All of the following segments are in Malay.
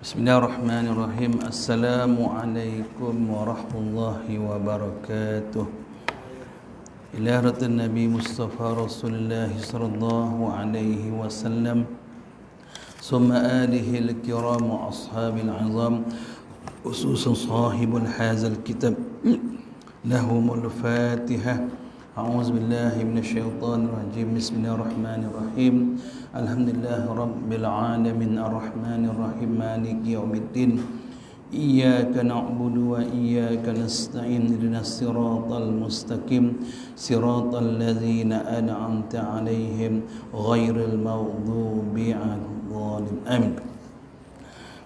Bismillahirrahmanirrahim. Assalamualaikum warahmatullahi wabarakatuh. Ila hadratin Nabi Mustafa Rasulullah sallallahu alaihi wasallam, summa alihi al-kiram wa ashabil azam, khususan sahibul hazal kitab, lahumul fatihah. أعوذ بالله من الشيطان الرجيم. بسم الله الرحمن الرحيم. الحمد لله رب العالمين الرحمن الرحيم مالك يوم الدين. إياك نعبد وإياك نستعين. اهدنا الصراط المستقيم صراط الذين أنعمت عليهم غير المغضوب عنهم الضالين. آمين.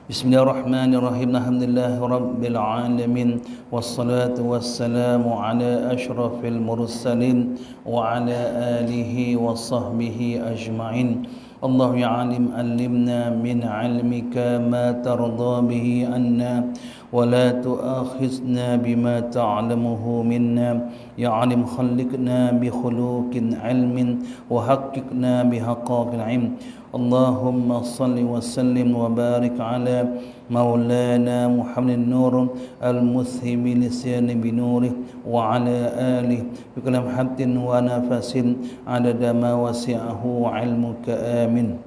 Bismillahirrahmanirrahim. Alhamdulillahi rabbil alamin, wassalatu wassalamu ala asyrafil mursalin wa ala alihi wa sahbihi ajma'in. Allah ya alim allimna min ilmika ma tarda bihi anna wa la tu'akhizna bima ta'lamuhu minna. Ya alim khalliqna bi khuluqin ilmin wa haqqqiqna bi haqqaqil ilm. Allahumma salli wa sallim wa barik ala maulana Muhammadin nur al-muthimi lisyani binurih wa ala alih bikalam habdin wa nafasin adada ma wasi'ahu ilmuka. Amin.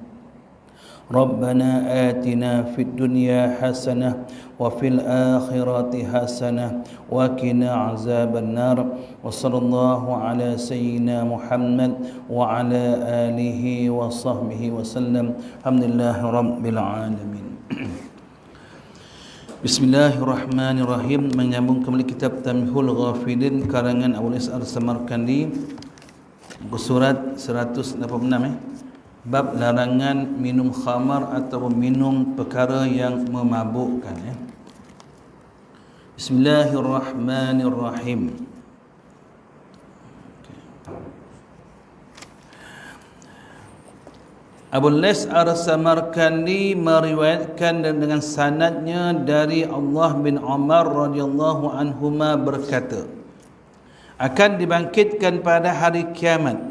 Rabbana atina fid dunya hasanah wa fil akhirati hasanah wa qina azaban nar. Wa sallallahu ala sayyidina Muhammad wa ala alihi wa sahbihi wa sallam. Alhamdulillahi rabbil alamin. Bismillahirrahmanirrahim. Menyambung kembali kitab Tamhul Ghafilin karangan Abu Is'ar Samarkandi, surat 186 bab larangan minum khamar atau minum perkara yang memabukkan. Bismillahirrahmanirrahim. Abu Is'ar Samarkandi meriwayatkan dengan sanadnya dari Allah bin Umar radhiyallahu anhuma berkata, akan dibangkitkan pada hari kiamat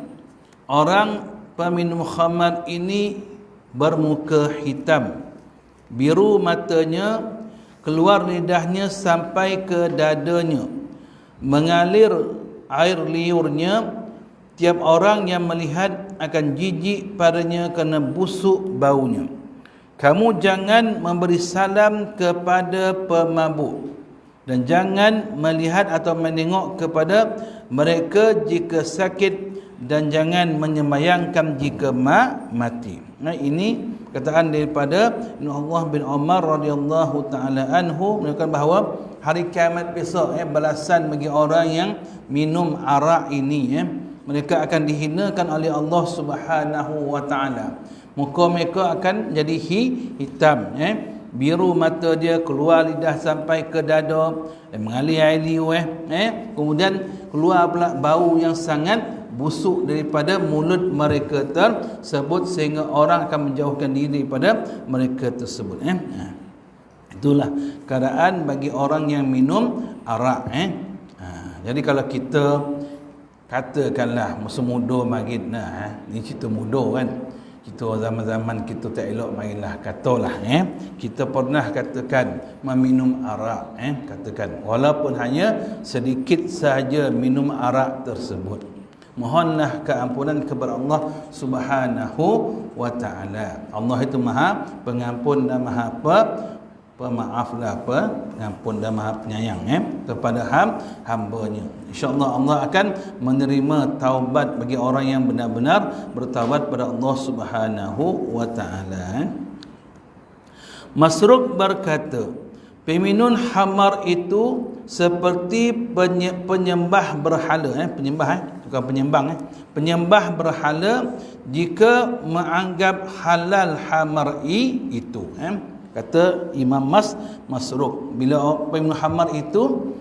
orang peminum khamar ini bermuka hitam, biru matanya, keluar lidahnya sampai ke dadanya, mengalir air liurnya. Tiap orang yang melihat akan jijik padanya kerana busuk baunya. Kamu jangan memberi salam kepada pemabuk dan jangan melihat atau menengok kepada mereka jika sakit, dan jangan menyembayangkan jika mati. Nah, ini kataan daripada Allah bin Umar radhiyallahu taala anhu menunjukkan bahawa hari kiamat besok balasan bagi orang yang minum arak ini mereka akan dihinakan oleh Allah Subhanahu wa taala. Muka mereka akan jadi hitam, biru mata dia, keluar lidah sampai ke dada, mengalir air liur, kemudian keluar pula bau yang sangat busuk daripada mulut mereka tersebut sehingga orang akan menjauhkan diri daripada mereka tersebut. Itulah keadaan bagi orang yang minum arak. Jadi kalau kita katakanlah masa muda marin ni cerita muda kan, kita zaman-zaman kita tak elok marilah katalah kita pernah katakan meminum arak, katakan walaupun hanya sedikit sahaja minum arak tersebut, mohonlah keampunan kepada Allah Subhanahu wa taala. Allah itu Maha Pengampun dan Maha Pemaaflah, pengampun dan Maha Penyayang kepada hamba-Nya. InsyaAllah Allah akan menerima taubat bagi orang yang benar-benar bertaubat pada Allah Subhanahu wa taala. Masruq berkata, peminum khamar itu seperti penyembah berhala, bukan penyembang, penyembah berhala jika menganggap halal khamar itu. Kata Imam Masruq, bila peminum khamar itu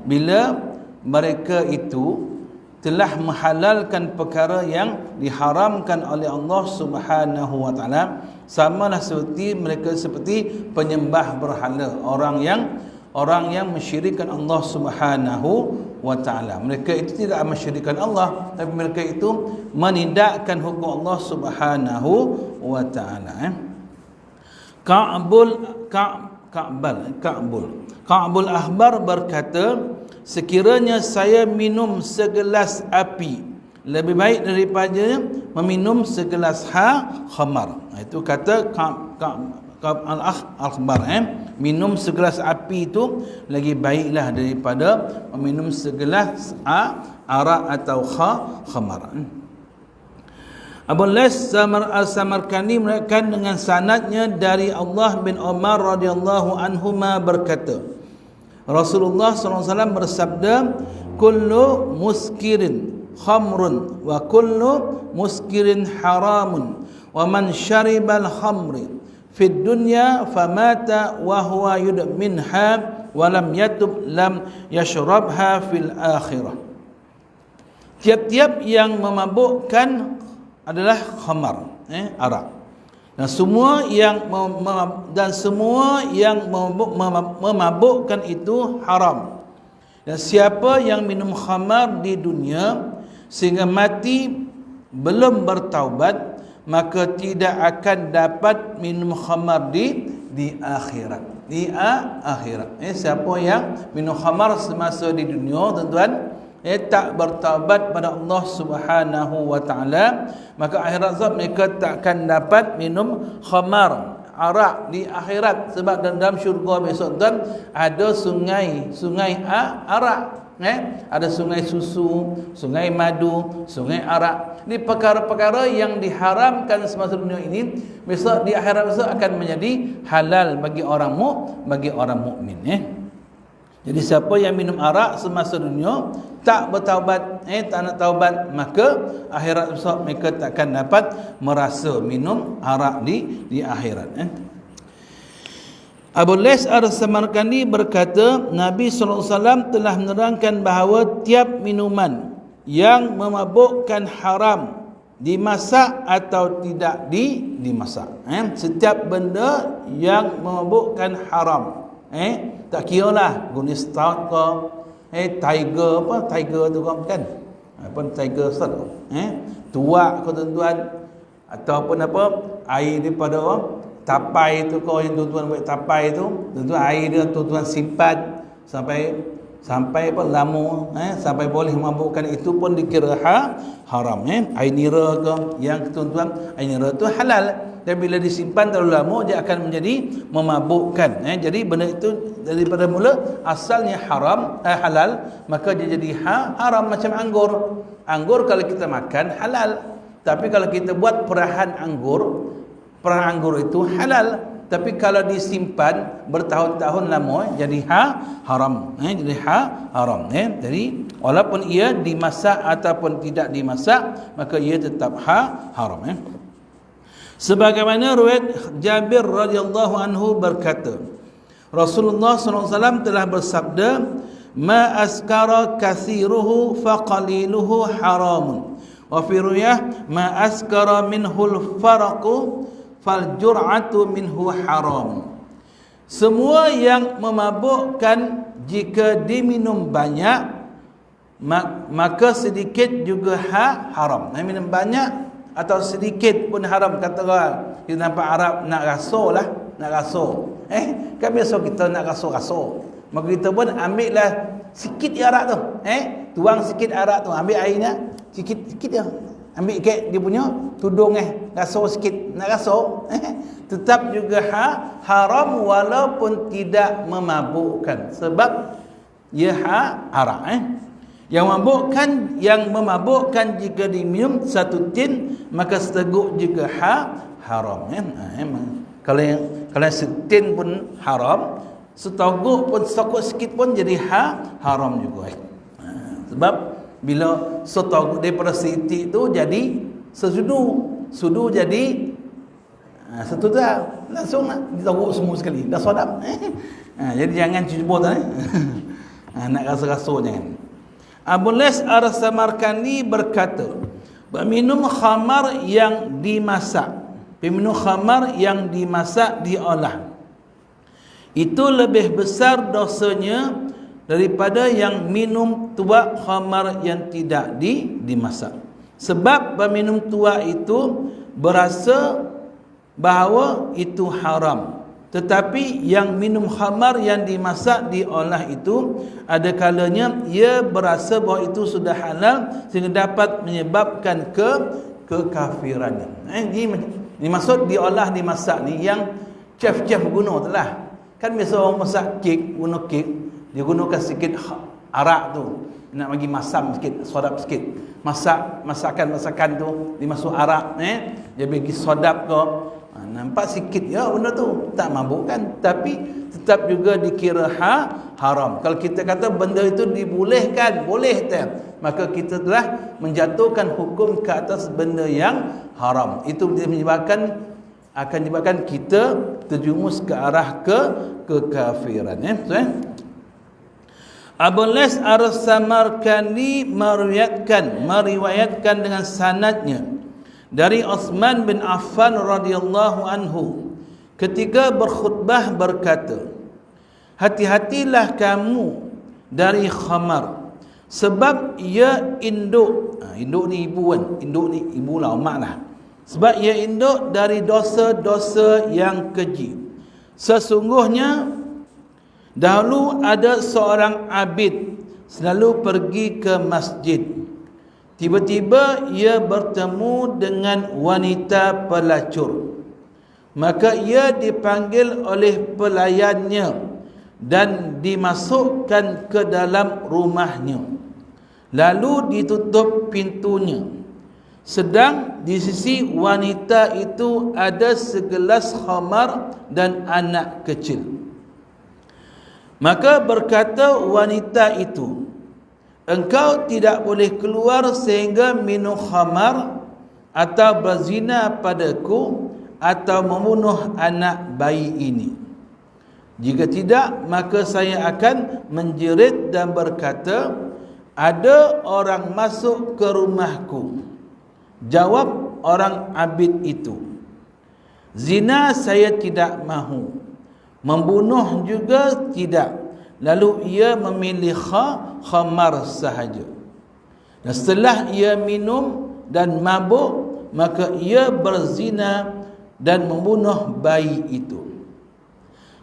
bila mereka itu telah menghalalkan perkara yang diharamkan oleh Allah Subhanahu wa taala, samalah seperti mereka seperti penyembah berhala, orang yang mensyirikkan Allah Subhanahu wa taala. Mereka itu tidak mensyirikkan Allah, tapi mereka itu menindakkan hukum Allah Subhanahu wa taala. Ka'bul Ahbar berkata, sekiranya saya minum segelas api lebih baik daripada meminum segelas khamar. Itu kata Ka'b al-Ahbar, minum segelas api itu lagi baiklah daripada meminum segelas arak atau khamar. Abu Lais Al-Samarkandi meriwayatkan dengan sanadnya dari Allah bin Umar radhiyallahu anhuma berkata, Rasulullah SAW bersabda, kullu muskirin khamrun wa kullu muskirin haramun wa man syaribal khamri fid dunya famata wa huwa yudminha wa lam yatub lam yashrabha fil akhirah. Tiap-tiap yang memabukkan adalah khamar, arak. Dan semua yang memabukkan itu haram. Dan siapa yang minum khamar di dunia sehingga mati belum bertaubat, maka tidak akan dapat minum khamar di akhirat. Di akhirat. Siapa yang minum khamar semasa di dunia, tuan-tuan, tak bertaubat pada Allah Subhanahu wa taala, maka akhirat mereka tak akan dapat minum khamar, arak di akhirat. Sebab dalam syurga besok tuan ada sungai arak, ada sungai susu, sungai madu, sungai arak. Ini perkara-perkara yang diharamkan semasa dunia ini, besok di akhirat besok akan menjadi halal bagi orang mukmin. Jadi siapa yang minum arak semasa dunia tak bertaubat, tak nak taubat, maka akhirat besok mereka takkan dapat merasa minum arak di akhirat. Abu Lais Al-Samarkandi berkata, Nabi SAW telah menerangkan bahawa tiap minuman yang memabukkan haram dimasak atau tidak dimasak. Setiap benda yang memabukkan haram, tak kira lah guna stout ke, tiger tu kan, apa tiger salt, tuak ke tuan-tuan, ataupun apa air daripada tapai tu kau yang tuan-tuan buat tapai tu, tuan-tuan air dia tuan-tuan simpan sampai apa lama, sampai boleh memabukkan, itu pun dikira haram. Air nira ke yang tuan-tuan, air nira tu halal, dan bila disimpan terlalu lama dia akan menjadi memabukkan. Jadi benda itu daripada mula asalnya halal, maka dia jadi haram. Macam anggur kalau kita makan halal, tapi kalau kita buat perahan anggur itu halal, tapi kalau disimpan bertahun-tahun lama jadi haram. Jadi haram. Jadi walaupun ia dimasak ataupun tidak dimasak, maka ia tetap haram. Sebagaimana riwayat Jabir radhiyallahu anhu berkata, Rasulullah SAW telah bersabda, ma askara kathiruhu faqaliluhu haramun, wa fi riwayah ma askara minhul faraqu fal jur'atu minhu haram. Semua yang memabukkan jika diminum banyak, maka sedikit juga haram. Minum banyak atau sedikit pun haram. Kata orang kita nampak Arab nak raso. Kan biasa kita nak raso. Maka kita pun ambil lah sikit arak tu, tuang sikit arak tu, ambil airnya sikit dia, ambil kek dia punya tudung, raso sikit, nak raso, tetap juga haram walaupun tidak memabukkan, sebab ia arak. Yang memabukkan jika diminum satu tin, maka seteguk juga haram. Kalau yang setin pun haram, seteguk pun sikit pun jadi haram juga. Sebab bila seteguk daripada setik tu jadi sudu jadi satu dah langsung diteguk semua sekali, dah sedap. Jadi jangan cuba tu. Nak rasa-rasa jangan. Abu Lais Al-Samarkandi berkata, minum khamar yang dimasak, diolah, itu lebih besar dosanya daripada yang minum tuak khamar yang tidak dimasak. Sebab peminum tuak itu berasa bahawa itu haram, Tetapi yang minum khamar yang dimasak diolah itu ada kalanya ia berasa bahawa itu sudah halal sehingga dapat menyebabkan kekafirannya. Ini maksud diolah dimasak ni yang chef guna tu lah. Kan biasa orang masak kek, guna kek, dia gunakan sikit arak tu, nak bagi masam sikit, sodap sikit. Masakan tu dimasuk arak, dia bagi sodap ke. Nampak sikit ya benda tu, tak mabuk kan, tapi tetap juga dikira haram. Kalau kita kata benda itu dibolehkan, boleh tak, maka kita telah menjatuhkan hukum ke atas benda yang haram. Itu akan menyebabkan kita terjumus ke arah kekafiran. Abu Las Ar-Samarkandi meriwayatkan dengan sanadnya dari Uthman bin Affan radhiyallahu anhu ketika berkhutbah berkata, hati-hatilah kamu dari khamar sebab ia induk. Induk ni ibu kan, induk ni ibu lah, mak lah. Sebab ia induk dari dosa-dosa yang keji. Sesungguhnya dahulu ada seorang abid selalu pergi ke masjid. Tiba-tiba ia bertemu dengan wanita pelacur. Maka ia dipanggil oleh pelayannya dan dimasukkan ke dalam rumahnya. Lalu ditutup pintunya. Sedang di sisi wanita itu ada segelas khamar dan anak kecil. Maka berkata wanita itu, engkau tidak boleh keluar sehingga minum khamar atau berzina padaku atau membunuh anak bayi ini. Jika tidak, maka saya akan menjerit dan berkata, ada orang masuk ke rumahku. Jawab orang abid itu, zina saya tidak mahu, membunuh juga tidak. Lalu ia memilih khamar sahaja. Dan setelah ia minum dan mabuk, maka ia berzina dan membunuh bayi itu.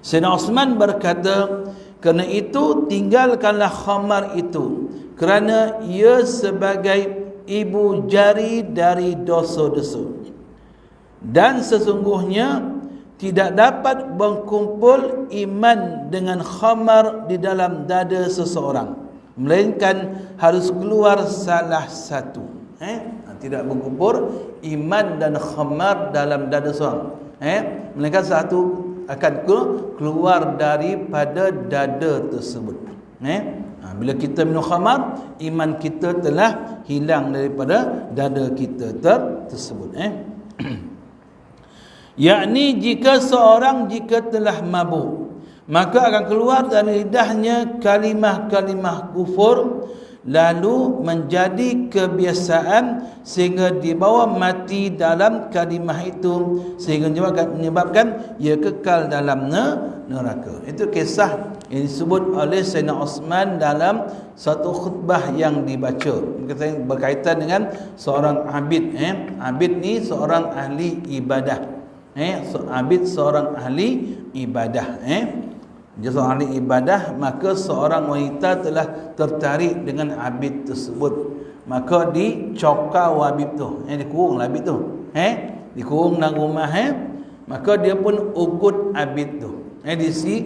Sayyidina Uthman berkata, kerana itu tinggalkanlah khamar itu, kerana ia sebagai ibu jari dari dosa-dosa. Dan sesungguhnya tidak dapat berkumpul iman dengan khamar di dalam dada seseorang, melainkan harus keluar salah satu. Tidak berkumpul iman dan khamar dalam dada seseorang, melainkan satu akan keluar daripada dada tersebut. Bila kita minum khamar, iman kita telah hilang daripada dada kita tersebut. Yakni jika seorang telah mabuk, maka akan keluar dari lidahnya kalimah-kalimah kufur, lalu menjadi kebiasaan sehingga dibawa mati dalam kalimah itu, sehingga menyebabkan ia kekal dalam neraka. Itu kisah yang disebut oleh Sayyidina Uthman dalam satu khutbah yang dibaca berkaitan dengan seorang abid. Abid ni seorang ahli ibadah. Abid seorang ahli ibadah. Dia seorang ahli ibadah, maka seorang wanita telah tertarik dengan abid tersebut. Maka dicokau abid tu, dikurung abid tu, dikurung dalam rumah. Maka dia pun ugut abid tu. Di sisi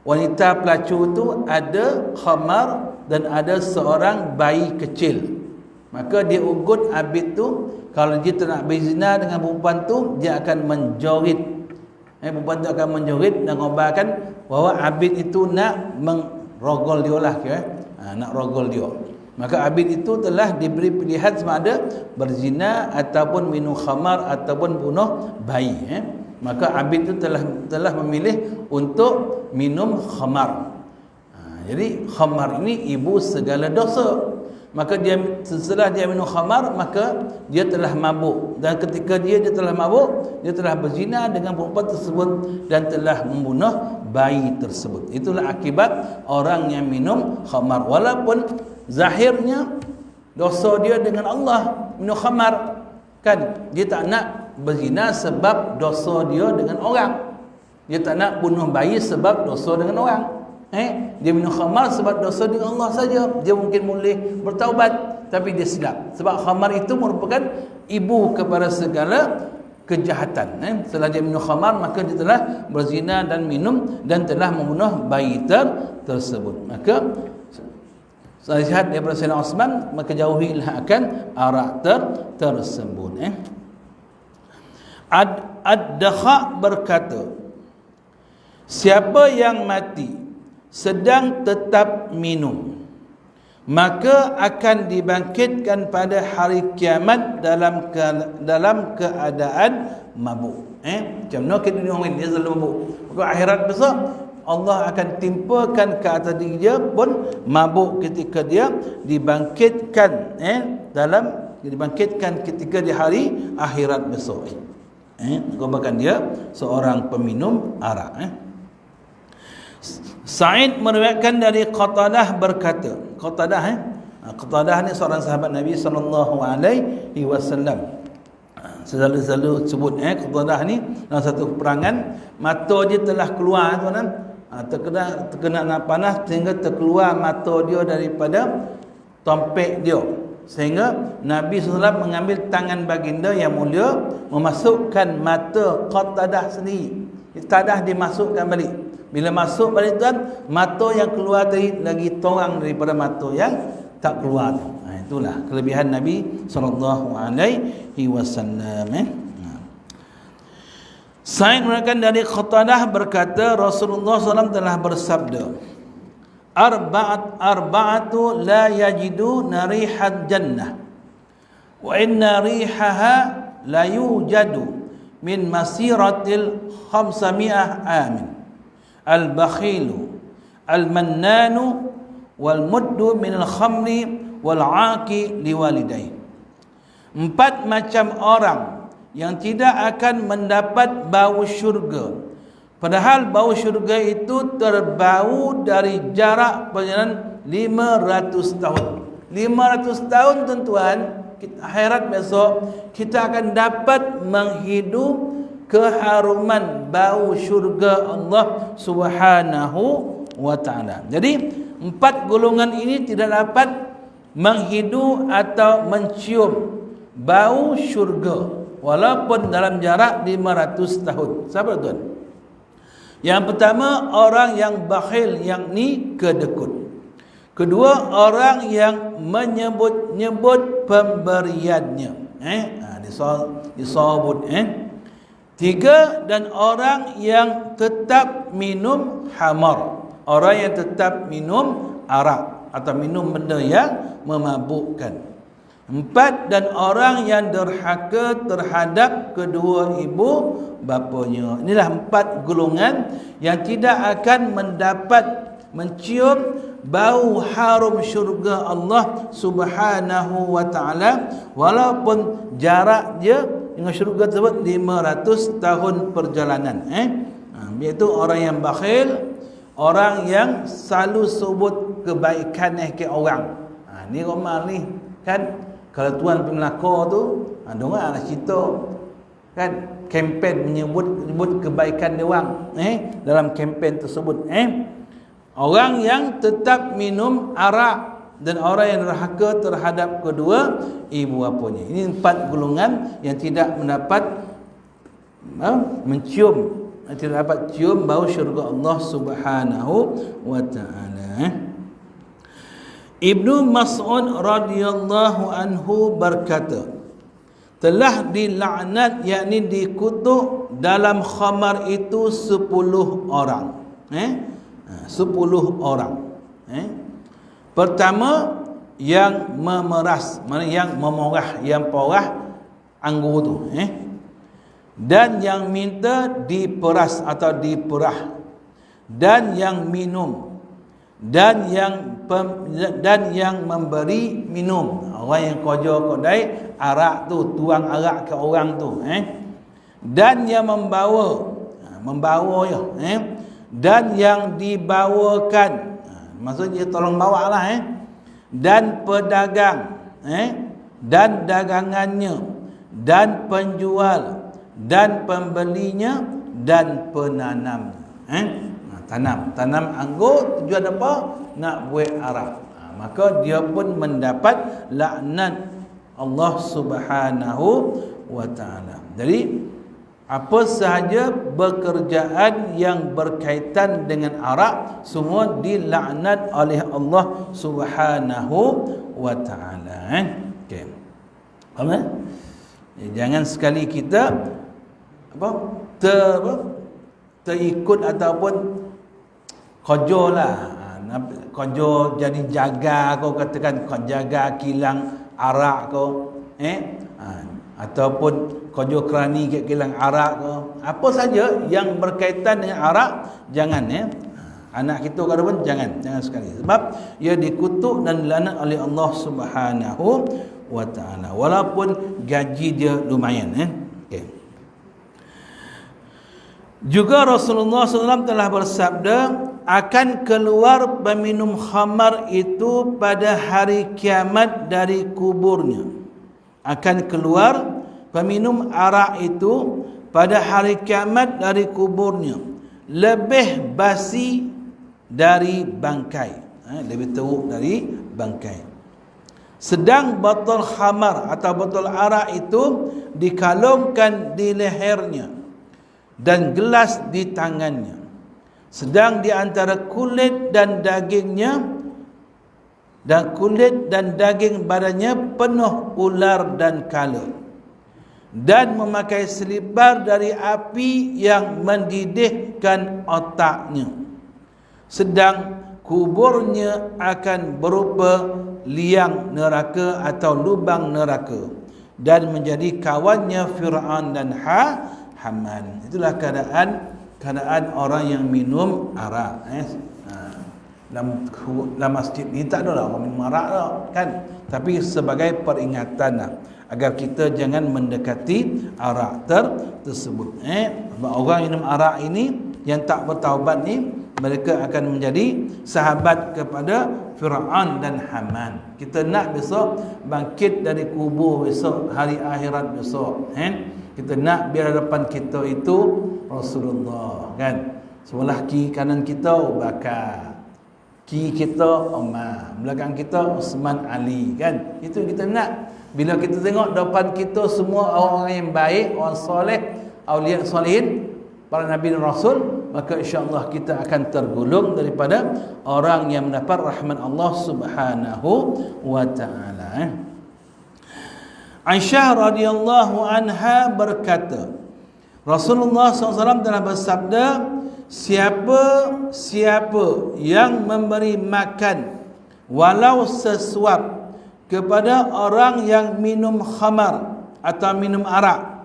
wanita pelacur tu ada khamar dan ada seorang bayi kecil. Maka dia ugut abid tu. Kalau dia tak nak berzina dengan perempuan tu, dia akan menjorit. Perempuan tu akan menjorit dan mengabarkan bahawa abid itu nak merogol dia lah. Nak rogol dia. Maka abid itu telah diberi pilihan sama ada berzina ataupun minum khamar ataupun bunuh bayi. Maka abid itu telah memilih untuk minum khamar. Jadi khamar ini ibu segala dosa. Maka setelah dia minum khamar, maka dia telah mabuk. Dan ketika dia telah mabuk, dia telah berzina dengan perempuan tersebut dan telah membunuh bayi tersebut. Itulah akibat orang yang minum khamar. Walaupun zahirnya dosa dia dengan Allah minum khamar, kan dia tak nak berzina sebab dosa dia dengan orang. Dia tak nak bunuh bayi sebab dosa dengan orang. Dia minum khamar sebab dosa dengan Allah saja. Dia mungkin boleh bertaubat, tapi dia silap. Sebab khamar itu merupakan ibu kepada segala kejahatan. Setelah dia minum khamar, maka dia telah berzina dan minum dan telah membunuh bayi tersebut. Maka nasihat daripada Sayyidina Osman, maka jauhilah akan arak tersebut. Ad-Dakha berkata, siapa yang mati sedang tetap minum, maka akan dibangkitkan pada hari kiamat dalam keadaan mabuk. Macam mana kita dunia ini dia selalu mabuk. Maka akhirat besar Allah akan timpakan ke atas diri dia pun mabuk ketika dia dibangkitkan dibangkitkan ketika di hari akhirat besok. Bahkan dia seorang peminum arak. Sa'id meriwayatkan dari Qatadah berkata, Qatadah ni seorang sahabat Nabi SAW. Selalu sebut Qatadah ni dalam satu peperangan, mata dia telah keluar tuan-tuan. Terkena panas sehingga terkeluar mata dia daripada tompek dia, sehingga Nabi SAW mengambil tangan baginda yang mulia, memasukkan mata Qatadah sendiri. Qatadah dimasukkan balik. Bila masuk balik tuan, mata yang keluar tadi lagi terang daripada mata yang tak keluar. Itulah kelebihan Nabi SAW. Sa'id meriwayatkan dari Qatadah berkata, Rasulullah SAW telah bersabda, Arba'atu la yajidu narihad jannah, wa inna rihaha la yujadu min masiratil 500 amin. Al-bakhilu, al-mannanu, wal-muddu minal khamri, wal-'aki liwalidayh. 4 macam orang yang tidak akan mendapat bau syurga, padahal bau syurga itu terbau dari jarak perjalanan 500 tahun. 500 tahun tuan-tuan, akhirat besok kita akan dapat menghidup keharuman bau syurga Allah Subhanahu wa ta'ala. Jadi 4 golongan ini tidak dapat menghidu atau mencium bau syurga walaupun dalam jarak 500 tahun. Siapa tuan? Yang pertama, orang yang bakhil, yang ni kedekut. Kedua, orang yang menyebut-nyebut pemberiannya. Disebut. 3, dan orang yang tetap minum khamar, orang yang tetap minum arak atau minum benda yang memabukkan. 4, dan orang yang derhaka terhadap kedua ibu bapanya. Inilah 4 golongan yang tidak akan mendapat mencium bau harum syurga Allah Subhanahu wa ta'ala walaupun jarak dia dengan syurga tersebut 500 tahun perjalanan. Iaitu orang yang bakhil, orang yang selalu sebut kebaikan ke orang. Ni Romal ni kan, kalau tuan pemelakor tu dengar cerita kan, kempen menyebut kebaikan dia orang dalam kempen tersebut. Orang yang tetap minum arak dan orang yang derhaka terhadap kedua ibu bapanya. Ini 4 golongan yang tidak mendapat mencium, tidak dapat cium bau syurga Allah Subhanahu wa ta'ala. Ibnu Mas'ud radhiyallahu anhu berkata, telah dilaknat, yakni dikutuk dalam khamar itu 10 orang. 10 orang. Pertama, yang memeras, maknanya yang memorah, yang porah anggur tu, dan yang minta diperas atau diperah, dan yang minum, dan yang memberi minum. Orang yang kerja kedai arak tu, tuang arak ke orang tu, dan yang membawa dan yang dibawakan, maksudnya tolong bawa lah, dan pedagang, dan dagangannya, dan penjual, dan pembelinya, dan penanam. Tanam anggur tujuan apa? Nak buat arak. Maka dia pun mendapat laknat Allah Subhanahu wa taala. Jadi apa sahaja pekerjaan yang berkaitan dengan arak semua dilaknat oleh Allah Subhanahu wa taala. Okey. Faham? Jangan sekali kita terikut ataupun kojolah. Kojo jadi jaga kau katakan kau jaga kilang arak kau ataupun kojo kerani kat kilang arak kau, apa saja yang berkaitan dengan arak jangan anak kita kalau pun jangan sekali, sebab ia dikutuk dan dilaknat oleh Allah Subhanahu wa taala walaupun gaji dia lumayan. Okay. Juga Rasulullah SAW telah bersabda, akan keluar peminum khamar itu pada hari kiamat dari kuburnya. Akan keluar peminum arak itu pada hari kiamat dari kuburnya, lebih basi dari bangkai, lebih teruk dari bangkai. Sedang botol khamar atau botol arak itu dikalungkan di lehernya dan gelas di tangannya. Sedang di antara kulit dan dagingnya dan kulit dan daging badannya penuh ular dan kala, dan memakai selipar dari api yang mendidihkan otaknya. Sedang kuburnya akan berupa liang neraka atau lubang neraka dan menjadi kawannya Fir'aun dan Haman. Itulah keadaan orang yang minum arak. Dalam masjid ni tak ada lah orang minum arak lah, kan? Tapi sebagai peringatan lah, agar kita jangan mendekati arak tersebut. Orang minum arak ini yang tak bertaubat ni, mereka akan menjadi sahabat kepada Fir'aun dan Haman. Kita nak besok bangkit dari kubur, besok hari akhirat besok, kita nak biar depan kita itu Rasulullah, kan? Sebelah kiri kanan kita Abu Bakar, kiri kita Umar, belakang kita Uthman, Ali, kan? Itu kita nak. Bila kita tengok depan kita semua orang yang baik, orang soleh, awliya solehin, para nabi dan rasul, maka insya-Allah kita akan tergolong daripada orang yang mendapat rahmat Allah Subhanahu wa taala. Aisyah radhiyallahu anha berkata, Rasulullah SAW telah bersabda, siapa yang memberi makan walau sesuap kepada orang yang minum khamar atau minum arak,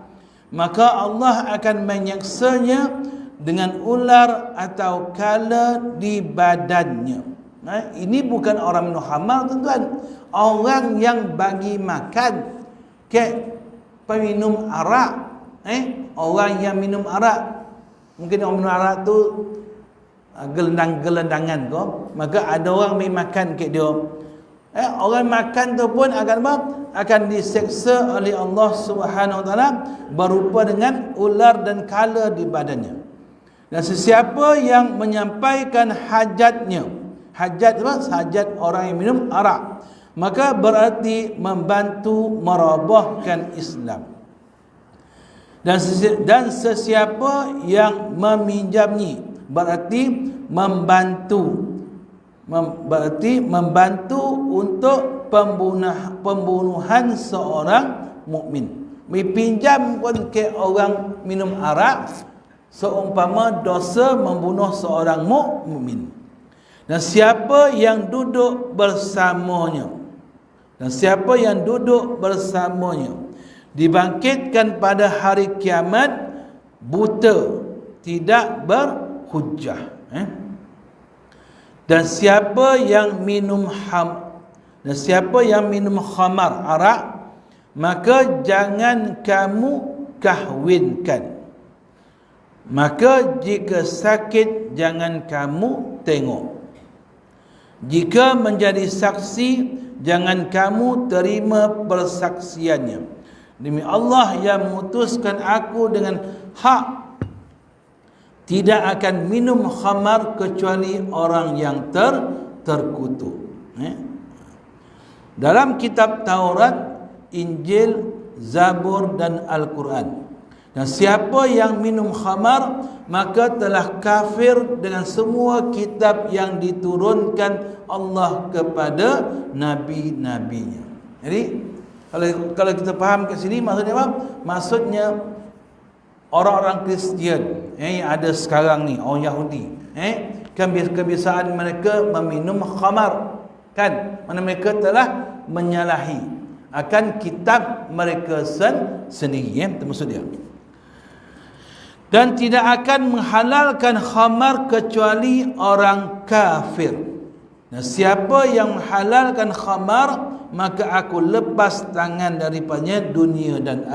maka Allah akan menyaksanya dengan ular atau kala di badannya. Ini bukan orang minum khamar, tuan-tuan. Orang yang bagi makan peminum arak, orang yang minum arak, mungkin orang minum arak tu gelendang-gelendangan kau, maka ada orang bagi makan ke dia. Orang makan tu pun akan diseksa oleh Allah Subhanahu wa taala berupa dengan ular dan kala di badannya. Dan sesiapa yang menyampaikan hajatnya, hajat orang yang minum arak, maka berarti membantu merobohkan Islam. Dan sesiapa yang meminjamnya berarti membantu untuk pembunuhan seorang mukmin. Pinjam pun ke orang minum arak seumpama dosa membunuh seorang mukmin. Dan siapa yang duduk bersamanya dibangkitkan pada hari kiamat buta, tidak berhujjah. Dan siapa yang minum khamar, arak, maka jangan kamu kahwinkan. Maka jika sakit jangan kamu tengok. Jika menjadi saksi jangan kamu terima persaksiannya. Demi Allah yang mengutuskan aku dengan hak, tidak akan minum khamar kecuali orang yang terkutuk. Dalam kitab Taurat, Injil, Zabur dan Al-Quran. Dan siapa yang minum khamar, maka telah kafir dengan semua kitab yang diturunkan Allah kepada nabi-nabinya. Jadi kalau kita faham kat sini, maksudnya apa? Maksudnya orang-orang Kristian yang ada sekarang ni, orang Yahudi, kan kebiasaan mereka meminum khamar, kan? Mana mereka telah menyalahi akan kitab mereka sendiri, itu maksud dia. Dan tidak akan menghalalkan khamar kecuali orang kafir. Nah, siapa yang menghalalkan khamar, maka aku lepas tangan daripadanya dunia dan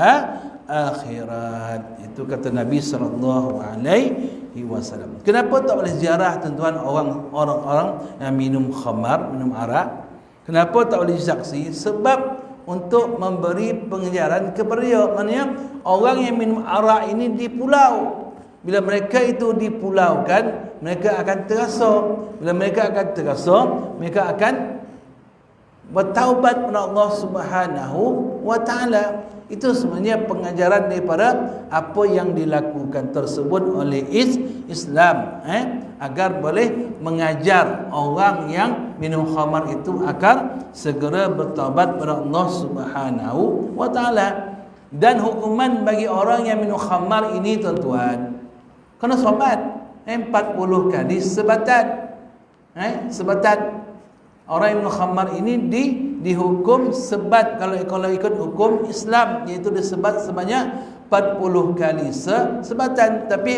akhirat. Itu kata Nabi SAW. Kenapa tak boleh ziarah tuan-tuan orang-orang yang minum khamar, minum arak? Kenapa tak boleh saksi? Sebab untuk memberi pengajaran kepada dia. Maknanya orang yang minum arak ini di pulau. Bila mereka itu dipulaukan, mereka akan terasa. Bila mereka akan terasa, mereka akan bertaubat kepada Allah Subhanahu wa taala. Itu sebenarnya pengajaran daripada apa yang dilakukan tersebut oleh Islam, agar boleh mengajar orang yang minum khamar itu agar segera bertaubat kepada Allah Subhanahu wa taala. Dan hukuman bagi orang yang minum khamar ini, tuan-tuan, kena sobat 40 kali sebatan. Sebatan. Orang yang minum khamar ini dihukum sebat kalau ikut hukum Islam, iaitu disebat sebanyak 40 kali sebatan. Tapi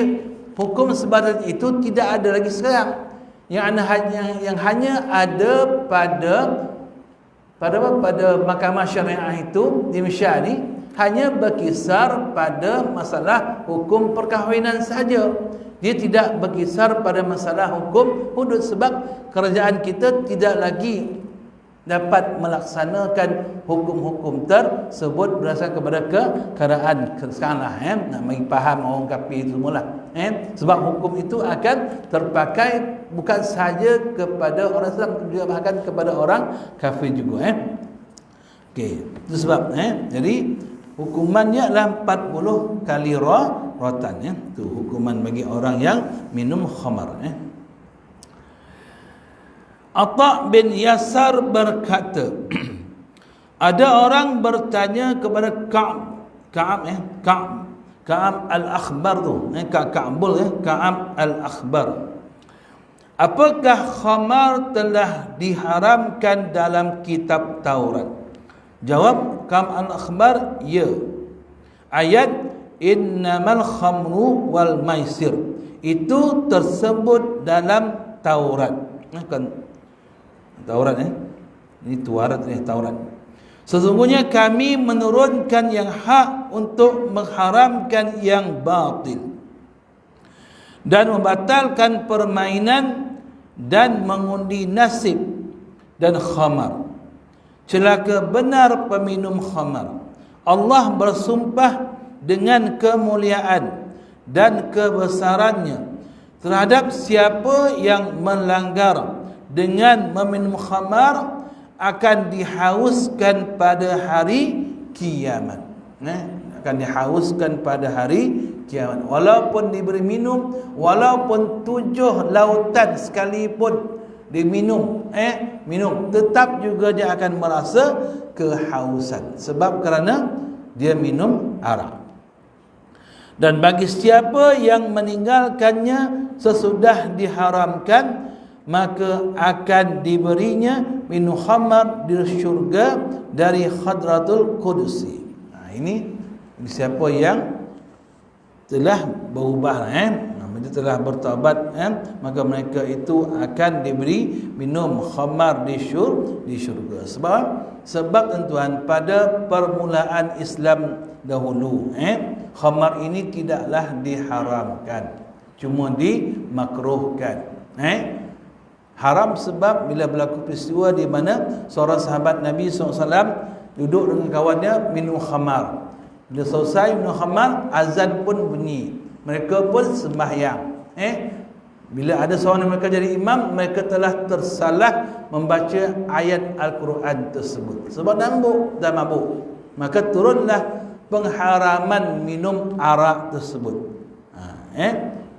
hukum sebatan itu tidak ada lagi sekarang. Yang hanya ada pada mahkamah syariah itu di Malaysia ni, hanya berkisar pada masalah hukum perkahwinan saja. Dia tidak berkisar pada masalah hukum hudud, sebab kerajaan kita tidak lagi dapat melaksanakan hukum-hukum tersebut berdasarkan kepada keadaan sekarang lah, nak bagi faham orang kafir itu semualah, sebab hukum itu akan terpakai bukan sahaja kepada orang Islam, juga bahkan kepada orang kafir juga. Okey, itu sebab jadi hukumannya adalah 40 kali rotan, itu hukuman bagi orang yang minum khamar. Atha bin Yasar berkata, ada orang bertanya kepada Ka'ab al-Akhbar tu, Ka'ab al-Akhbar, apakah khamar telah diharamkan dalam kitab Taurat? Jawab Ka'ab al-Akhbar, ya. Ayat innamal khamru wal maisir itu tersebut dalam Taurat. Kan Taurat ini Taurat ni, Taurat. Sesungguhnya kami menurunkan yang hak untuk mengharamkan yang batil dan membatalkan permainan dan mengundi nasib dan khamar. Celaka benar peminum khamar. Allah bersumpah dengan kemuliaan dan kebesarannya terhadap siapa yang melanggar dengan meminum khamar akan dihauskan pada hari kiamat. Akan dihauskan pada hari kiamat. Walaupun diberi minum, walaupun 7 lautan sekalipun diminum, minum, tetap juga dia akan merasa kehausan, sebab kerana dia minum arak. Dan bagi siapa yang meninggalkannya sesudah diharamkan, maka akan diberinya minum khamar di syurga dari Hadratul Qudusi. Ini siapa yang telah berubah, dia telah bertaubat, maka mereka itu akan diberi minum khamar di syurga. Sebab tuan-tuan, pada permulaan Islam dahulu, khamar ini tidaklah diharamkan, cuma dimakruhkan. Haram sebab bila berlaku peristiwa di mana seorang sahabat Nabi SAW duduk dengan kawannya minum khamar. Bila selesai minum khamar, azan pun bunyi, mereka pun sembahyang. Bila ada seorang mereka jadi imam, mereka telah tersalah membaca ayat Al-Quran tersebut. Sebab mabuk dan mabuk, maka turunlah pengharaman minum arak tersebut.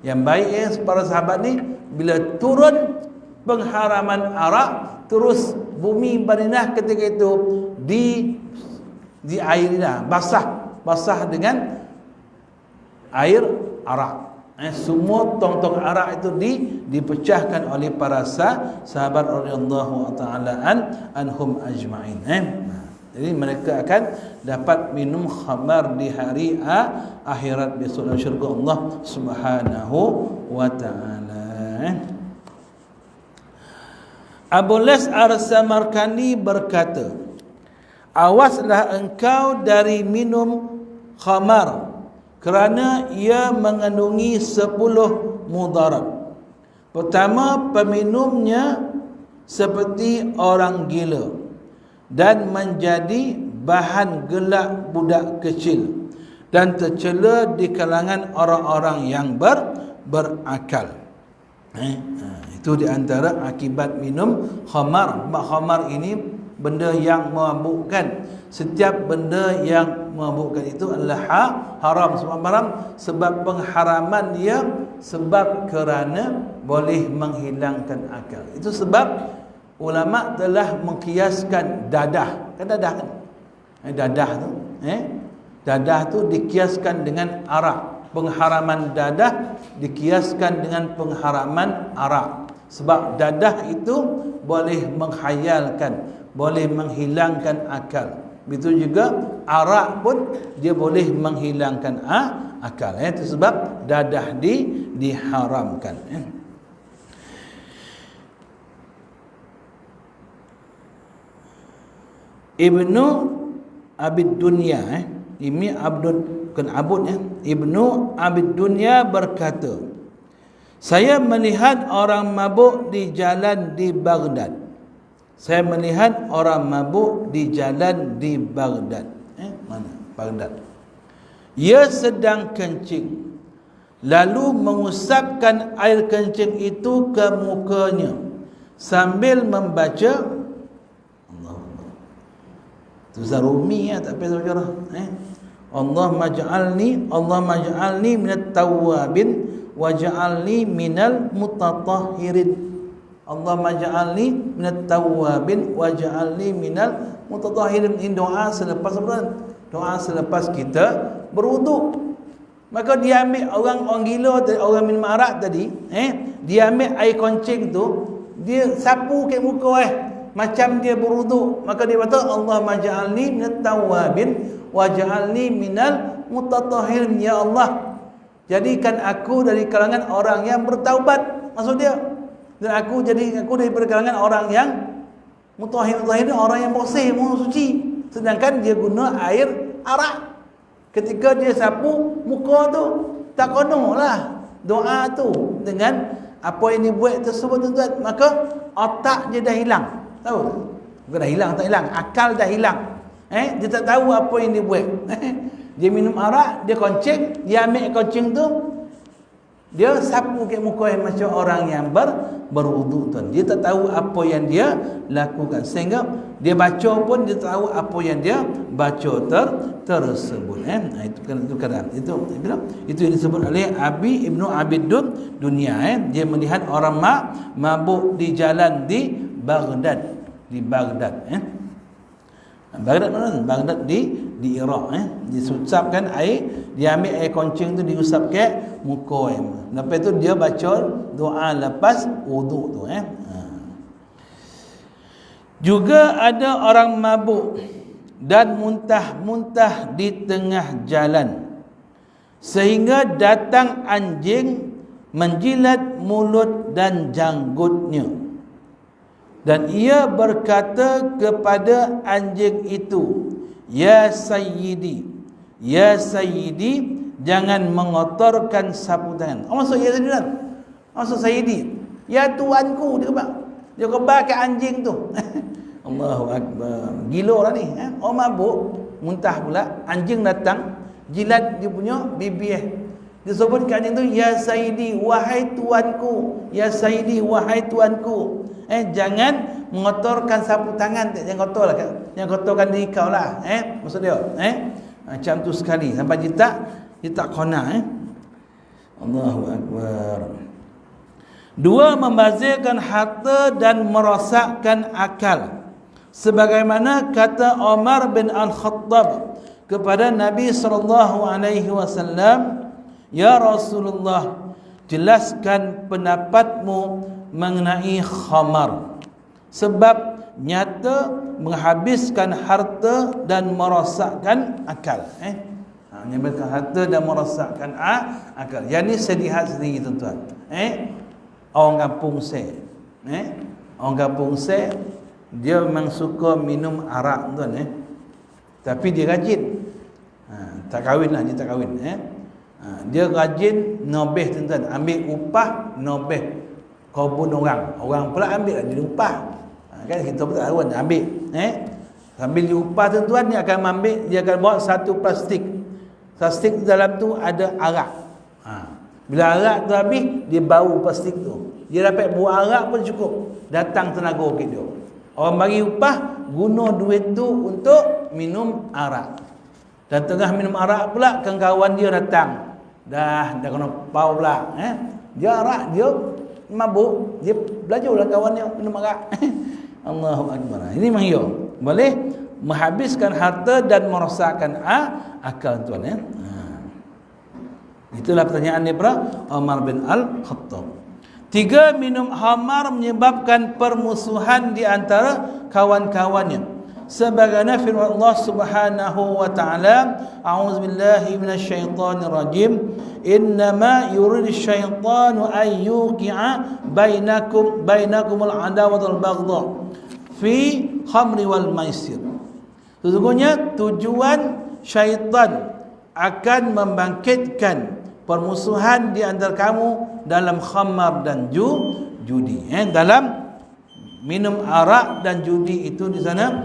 Yang baik para sahabat ni, bila turun pengharaman arak, terus bumi Madinah ketika itu di air dah basah dengan air arak. Semua tong-tong arak itu dipecahkan oleh para sahabat radhiyallahu taala anhum ajma'in. Jadi mereka akan dapat minum khamar di hari akhirat besok dalam syurga Allah Subhanahu wa taala. Abu Las Ar-Samarkandi berkata, awaslah engkau dari minum khamar, kerana ia mengandungi 10 mudarat. Pertama, peminumnya seperti orang gila dan menjadi bahan gelak budak kecil dan tercela di kalangan orang-orang yang berakal. Itu di antara akibat minum khamar. Khamar ini benda yang memabukkan. Setiap benda yang memabukkan itu adalah haram. Sebab pengharaman dia sebab kerana boleh menghilangkan akal. Itu sebab ulama telah mengkiaskan dadah. Kan dadah kan? Dadah tu dikiaskan dengan arak. Pengharaman dadah dikiaskan dengan pengharaman arak. Sebab dadah itu boleh menghayalkan, boleh menghilangkan akal. Begitu juga arak pun dia boleh menghilangkan akal. Itu sebab dadah diharamkan. Ibnu Abid Dunya ini Ibnu Abid Dunya berkata, saya melihat orang mabuk di jalan di Baghdad. Saya melihat orang mabuk di jalan di Baghdad. Mana? Baghdad. Ia sedang kencing, lalu mengusapkan air kencing itu ke mukanya sambil membaca tu Zarumi tak payah baca. Allahumma ja'alni minat tawwabin waj'alni minal mutatahhirin. Allahumma ja'alni minat tawwabin waj'alni minal mutatahhirin. Ini doa selepas kita berwuduk. Maka dia ambil orang gila, orang minum arak tadi, dia ambil air kencing tu, dia sapu ke muka macam dia berwuduk. Maka dia kata Allahumma ja'alni minat tawwabin waj'alni minal mutatahhirin. Ya Allah, jadikan aku dari kalangan orang yang bertaubat, maksud dia. Dan aku daripada kalangan orang yang mutahhir, orang yang bersih, suci. Sedangkan dia guna air arak. Ketika dia sapu muka tu, tak konolah doa tu dengan apa yang dia buat tersebut, tuan-tuan. Maka otak dia dah hilang. Tahu? Bukan dah hilang, tak hilang. Akal dah hilang. Dia tak tahu apa yang dia buat. Dia minum arak, dia kencing, dia ambil kencing tu, dia sapu ke muka macam orang yang berwuduk, tuan. Dia tak tahu apa yang dia lakukan. Sehingga dia baca pun dia tahu apa yang dia baca tersebut. Itu yang disebut oleh Ibnu Abid Dunya. Dia melihat orang mabuk di jalan di Baghdad. Baghdad mana? Baghdad di Iraq. Disusapkan air, dia ambil air kencing tu diusap ke muka. Lepas tu dia baca doa lepas wuduk tu. Juga ada orang mabuk dan muntah-muntah di tengah jalan, sehingga datang anjing menjilat mulut dan janggutnya. Dan ia berkata kepada anjing itu, Ya Sayyidi, jangan mengotorkan sapu tangan. Maksud ya Sayyidi, maksud Sayyidi, ya tuanku, dia kebar ke anjing tu. Allahu Akbar. Gila lah ni. Orang mabuk, muntah pula, anjing datang jilat dia punya bibir. Disebutkan itu ya sayyidi wahai tuanku, ya sayyidi wahai tuanku. Jangan mengotorkan sapu tangan, jangan kotor lah, jangan kotorkan diri kau lah. Maksud dia, macam tu sekali sampai dia tak kona. Allahu Akbar. 2, membazirkan harta dan merosakkan akal. Sebagaimana kata Umar bin Al-Khattab kepada Nabi SAW, ya Rasulullah, jelaskan pendapatmu mengenai khamar, sebab nyata menghabiskan harta dan merosakkan akal. Menghabiskan harta dan merosakkan akal. Yang ni saya lihat sendiri tuan-tuan. Orang kampung saya, orang kampung saya, dia memang suka minum arak tuan. Tapi dia rajin. Tak kahwin lah, dia tak kahwin. Dia rajin nobeh tuan-tuan, ambil upah nobeh kebun orang pula ambil lah dia upah. Kan kita pun tak tahu nak ambil. Sambil dia upah tuan-tuan, dia akan ambil, dia akan bawa satu plastik dalam tu ada arak. Bila arak tu habis, dia bau plastik tu. Dia dapat buat arak pun cukup, datang tenaga ke dia. Orang bagi upah, guna duit tu untuk minum arak. Dan tengah minum arak pula, kawan dia datang. Dah kena bau pula. Dia arak, dia mabuk, dia belajarlah kawan dia minum arak. Allahu Akbar. Ini memang dia boleh menghabiskan harta dan merosakkan akal tuan. Itulah pertanyaan daripada Umar bin Al-Khattab. 3, minum khamar menyebabkan permusuhan di antara kawan-kawannya. Sebagaimana firman Allah Subhanahu wa taala, a'udzubillahi minasyaitonir rajim, innama yuridu syaitanu an yuqi'a bainakumul adawata wal baghdha fi khamri wal maisir. Sesungguhnya tujuan syaitan akan membangkitkan permusuhan di antara kamu dalam khamar dan judi. Dalam minum arak dan judi itu, di sana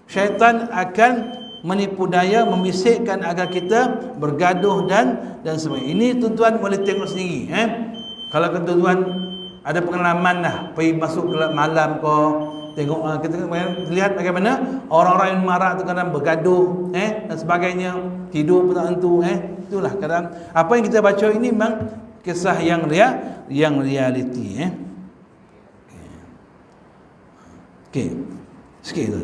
syaitan akan menipu daya, membisikkan agar kita bergaduh dan sebagainya. Ini tuan-tuan boleh tengok sendiri. Kalau tuan-tuan ada pengalaman lah, pergi masuk kelab malam tengok, kita lihat bagaimana orang-orang yang marah tu kadang bergaduh dan sebagainya, tidur pun tak tentu. Itulah kadang apa yang kita baca ini memang kisah yang realiti. Okey, sikit tu.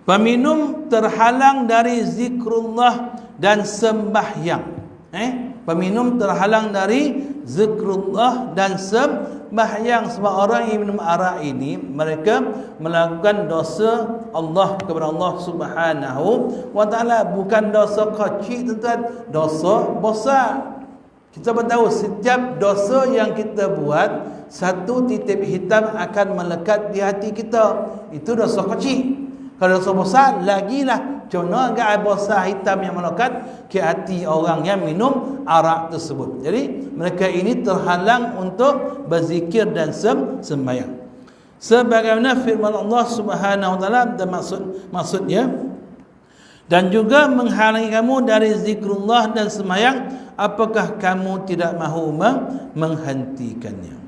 Peminum terhalang dari zikrullah dan sembahyang. Peminum terhalang dari zikrullah dan sembahyang. Sebab orang yang minum arak ini, mereka melakukan dosa Allah kepada Allah Subhanahu wa taala. Bukan dosa kecil tuan-tuan, dosa besar. Kita tahu setiap dosa yang kita buat, satu titik hitam akan melekat di hati kita. Itu dosa kecil. Kalau dosa besar, lagilah. Contoh agak dosa hitam yang melekat ke hati orang yang minum arak tersebut. Jadi mereka ini terhalang untuk berzikir dan sembahyang. Sebagaimana firman Allah Subhanahu wa taala, dan maksudnya, dan juga menghalangi kamu dari zikrullah dan sembahyang, apakah kamu tidak mahu menghentikannya?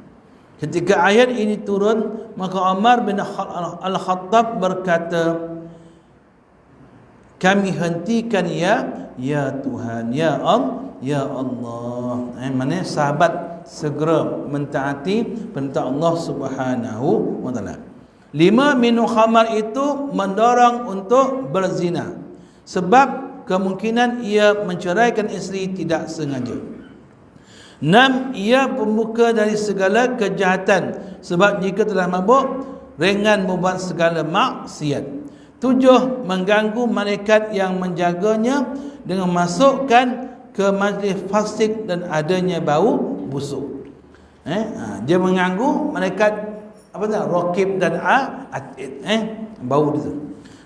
Ketika ayat ini turun, maka Umar bin Al-Khattab berkata, kami hentikan ya Tuhan, ya Allah. Maksudnya sahabat segera mentaati perintah Allah Subhanahu wa taala. 5, minum khamar itu mendorong untuk berzina, sebab kemungkinan ia menceraikan isteri tidak sengaja. 6, ia pembuka dari segala kejahatan, sebab jika telah mabuk ringan membuat segala maksiat. 7, mengganggu malaikat yang menjaganya dengan masukkan ke majlis fasik dan adanya bau busuk. Dia mengganggu malaikat raqib dan atid, bau itu.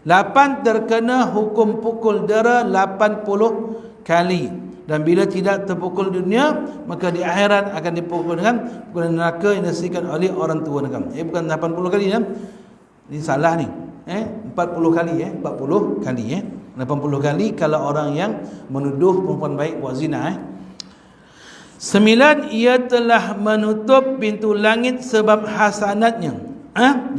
8, terkena hukum pukul dera 80 kali, dan bila tidak terpukul dunia, maka di akhirat akan dipukul dengan pukul neraka yang disediakan oleh orang tua negara. Bukan 80 kali ya. Ini salah ni. 40 kali 40 kali 80 kali kalau orang yang menuduh perempuan baik buat zina. 9, ia telah menutup pintu langit sebab hasanatnya.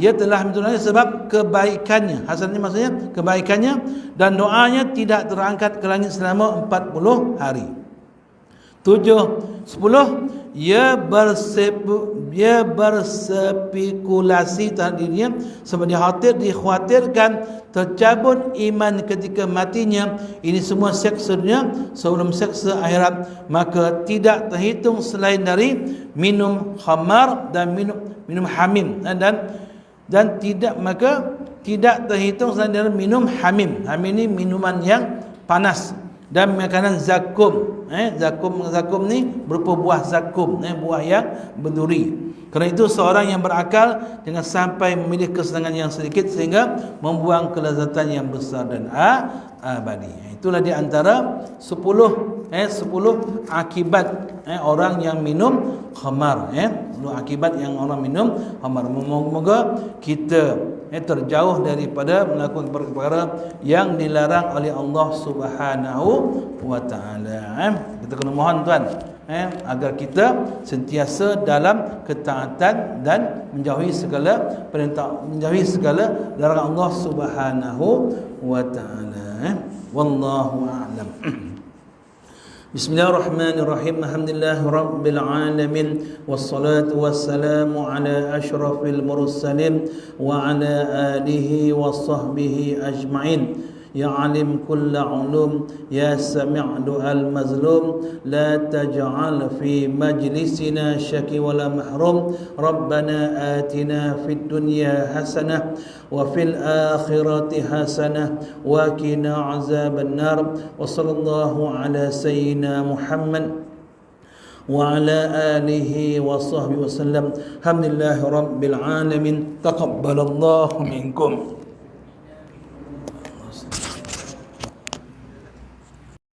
Dia telah menutup langit sebab kebaikannya. Hasanatnya maksudnya kebaikannya, dan doanya tidak terangkat ke langit selama 40 hari. 10, ia berspekulasi terhadap dirinya sebab dikhawatirkan tercabut iman ketika matinya. Ini semua seksa dunia sebelum seksa akhirat, maka tidak terhitung selain dari minum khamar dan minum hamim, dan tidak terhitung selain dari minum hamim. Hamim ini minuman yang panas, dan makanan zakum. Zakum ni berupa buah zakum, buah yang berduri. Kerana itu seorang yang berakal jangan sampai memilih kesenangan yang sedikit sehingga membuang kelezatan yang besar dan abadi. Itulah di antara 10 akibat orang yang minum khamar. 10 akibat yang orang minum khamar. Moga-moga kita terjauh daripada melakukan perkara yang dilarang oleh Allah Subhanahu wa taala. Kita kena mohon Tuhan agar kita sentiasa dalam ketaatan dan menjauhi segala perintah, menjauhi segala larangan Allah Subhanahu wa taala. Wallahu a'lam. Bismillahirrahmanirrahim. Alhamdulillahirabbil alamin, wassalatu wassalamu ala asyrafil mursalin wa ala alihi washabbihi ajma'in. Ya alim kulla ulum, ya sami' du'al mazlum, la taj'al fi majlisina syaki wala mahrum. Rabbana atina fid dunya hasanah wa fil akhirati hasanah wa qina azaban nar. Wa sallallahu ala sayyidina Muhammad wa ala alihi wa sahbihi wa sallam. Alhamdulillahi rabbil alamin. Taqabbalallahu minkum.